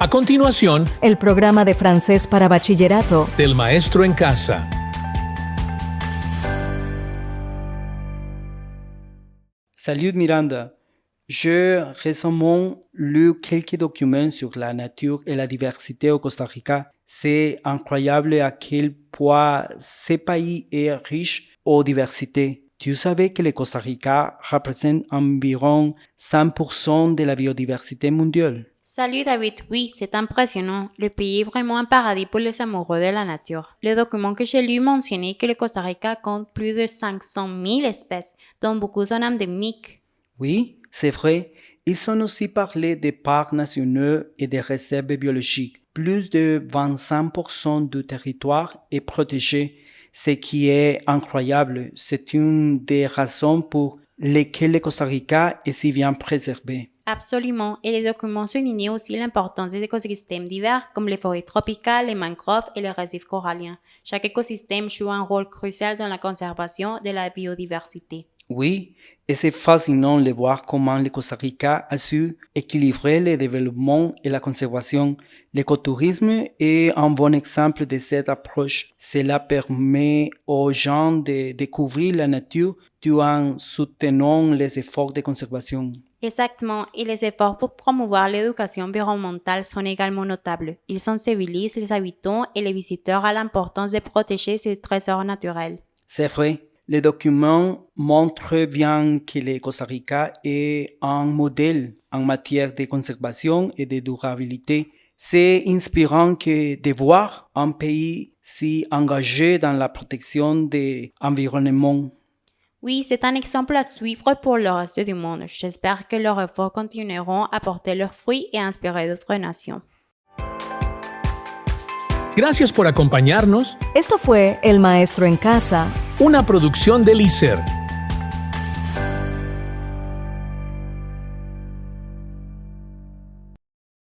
A continuación, el programa de francés para bachillerato del maestro en casa. Salut Miranda. J'ai récemment lu quelques documents sur la nature et la diversité au Costa Rica. C'est incroyable à quel point ce pays est riche en diversité. Tu savais que le Costa Rica représente environ 100% de la biodiversité mondiale? Salut David, oui, c'est impressionnant. Le pays est vraiment un paradis pour les amoureux de la nature. Le document que j'ai lu mentionnait que le Costa Rica compte plus de 500 000 espèces, dont beaucoup sont endémiques. Oui, c'est vrai. Ils ont aussi parlé des parcs nationaux et des réserves biologiques. Plus de 25% du territoire est protégé, ce qui est incroyable. C'est une des raisons pour lesquelles le Costa Rica est si bien préservé. Absolument, et les documents soulignent aussi l'importance des écosystèmes divers comme les forêts tropicales, les mangroves et les récifs coralliens. Chaque écosystème joue un rôle crucial dans la conservation de la biodiversité. Oui, et c'est fascinant de voir comment le Costa Rica a su équilibrer le développement et la conservation. L'écotourisme est un bon exemple de cette approche. Cela permet aux gens de découvrir la nature tout en soutenant les efforts de conservation. Exactement, et les efforts pour promouvoir l'éducation environnementale sont également notables. Ils sensibilisent les habitants et les visiteurs à l'importance de protéger ces trésors naturels. C'est vrai. Les documents montrent bien que le Costa Rica est un modèle en matière de conservation et de durabilité. C'est inspirant de voir un pays si engagé dans la protection de l'environnement. Oui, c'est un exemple à suivre pour le reste du monde. J'espère que leurs efforts continueront à porter leurs fruits et à inspirer d'autres nations. Gracias por acompañarnos. Esto fue El Maestro en Casa. Una producción de LICER.